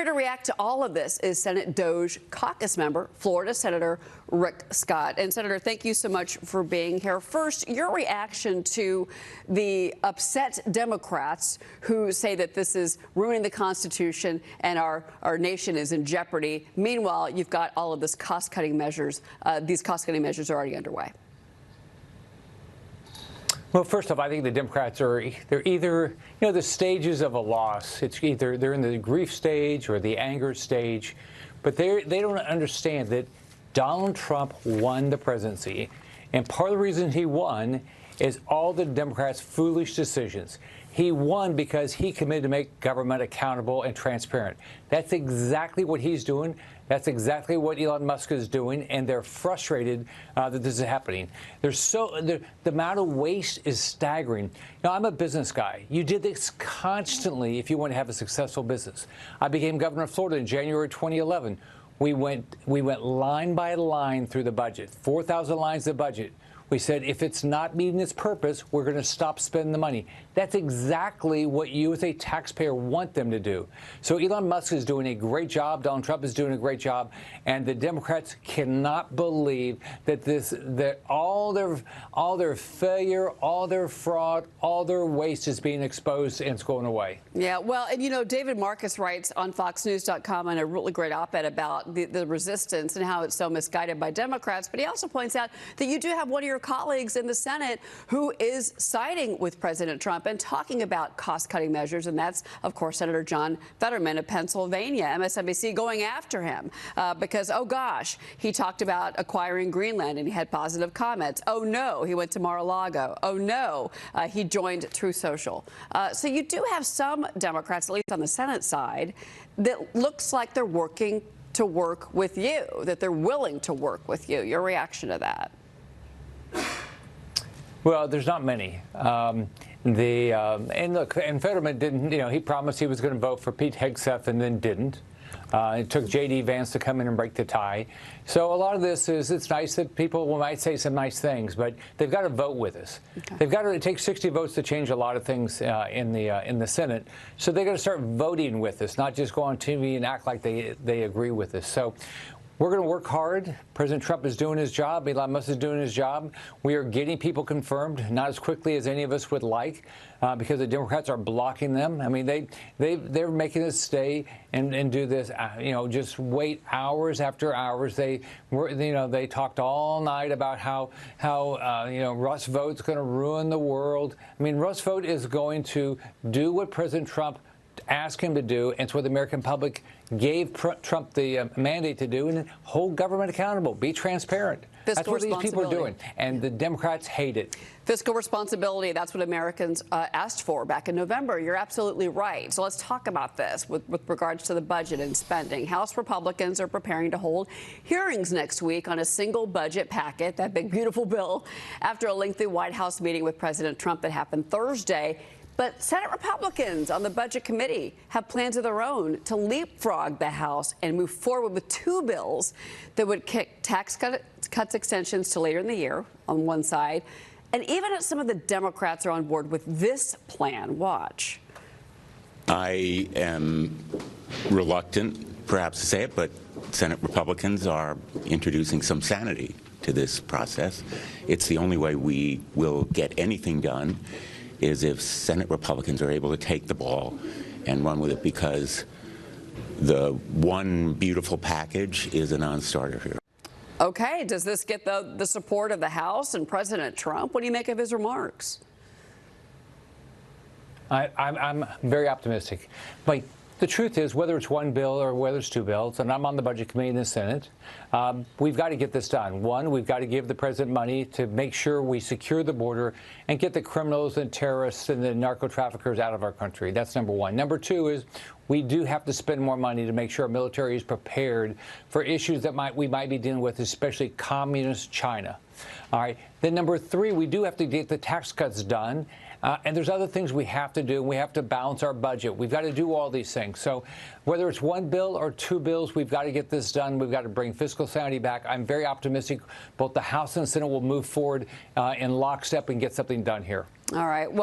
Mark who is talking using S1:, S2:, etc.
S1: to react to all of this is Senate DOJ caucus member, Florida Senator Rick Scott. And Senator, thank you so much for being here. First, your reaction to the upset Democrats who say that this is ruining the Constitution and our nation is in jeopardy. Meanwhile, you've got all of this cost-cutting measures. These cost-cutting measures are already underway.
S2: Well, first off, I think the Democrats they're either, the stages of a loss. It's either they're in the grief stage or the anger stage, but they don't understand that Donald Trump won the presidency, and part of the reason he won is all the Democrats' foolish decisions. He won because he committed to make government accountable and transparent. That's exactly what he's doing. That's exactly what Elon Musk is doing, and they're frustrated that this is happening. The amount of waste is staggering. Now, I'm a business guy. You did this constantly if you want to have a successful business. I became governor of Florida in January 2011. We went line by line through the budget, 4,000 lines of budget. We said, if it's not meeting its purpose, we're going to stop spending the money. That's exactly what you as a taxpayer want them to do. So Elon Musk is doing a great job. Donald Trump is doing a great job. And the Democrats cannot believe that all their failure, all their fraud, all their waste is being exposed and it's going away.
S1: Yeah, well, and David Marcus writes on FoxNews.com in a really great op-ed about the resistance and how it's so misguided by Democrats. But he also points out that you do have one of your colleagues in the Senate who is siding with President Trump and talking about cost-cutting measures, and that's, of course, Senator John Fetterman of Pennsylvania. MSNBC going after him because, oh gosh, he talked about acquiring Greenland and he had positive comments. Oh no, he went to Mar-a-Lago. Oh no, he joined Truth Social. So you do have some Democrats, at least on the Senate side, that looks like they're working to work with you, that they're willing to work with you. Your reaction to that?
S2: Well, there's not many. And look, and Fetterman didn't, he promised he was going to vote for Pete Hegseth and then didn't. It took J.D. Vance to come in and break the tie. So a lot of this is, it's nice that people might say some nice things, but they've got to vote with us. Okay. It takes 60 votes to change a lot of things in the Senate. So they've got to start voting with us, not just go on TV and act like they agree with us. So we're going to work hard. President Trump is doing his job. Elon Musk is doing his job. We are getting people confirmed, not as quickly as any of us would like, because the Democrats are blocking them. I mean, they're making us stay and do this, just wait hours after hours. They talked all night about how Rust vote's going to ruin the world. I mean, Rust vote is going to do what President Trump ask him to do, and it's what the American public gave Trump the mandate to do, and hold government accountable, be transparent. That's what these people are doing, and the Democrats hate it.
S1: Fiscal responsibility, that's what Americans asked for back in November. You're absolutely right. So let's talk about this with regards to the budget and spending. House Republicans are preparing to hold hearings next week on a single budget packet, that big, beautiful bill, after a lengthy White House meeting with President Trump that happened Thursday. But Senate Republicans on the Budget Committee have plans of their own to leapfrog the House and move forward with two bills that would kick tax cuts extensions to later in the year on one side. And even some of the Democrats are on board with this plan. Watch.
S3: I am reluctant, perhaps, to say it, but Senate Republicans are introducing some sanity to this process. It's the only way we will get anything done, is if Senate Republicans are able to take the ball and run with it, because the one beautiful package is a non-starter here.
S1: Okay, does this get the support of the House and President Trump? What do you make of his remarks?
S2: I'm very optimistic. But the truth is, whether it's one bill or whether it's two bills, and I'm on the Budget Committee in the Senate, we've got to get this done. One, we've got to give the president money to make sure we secure the border and get the criminals and terrorists and the narco-traffickers out of our country. That's number one. Number two is we do have to spend more money to make sure our military is prepared for issues that we might be dealing with, especially communist China. All right. Then number three, we do have to get the tax cuts done. And there's other things we have to do. We have to balance our budget. We've got to do all these things. So whether it's one bill or two bills, we've got to get this done. We've got to bring fiscal sanity back. I'm very optimistic both the House and the Senate will move forward in lockstep and get something done here.
S1: All right.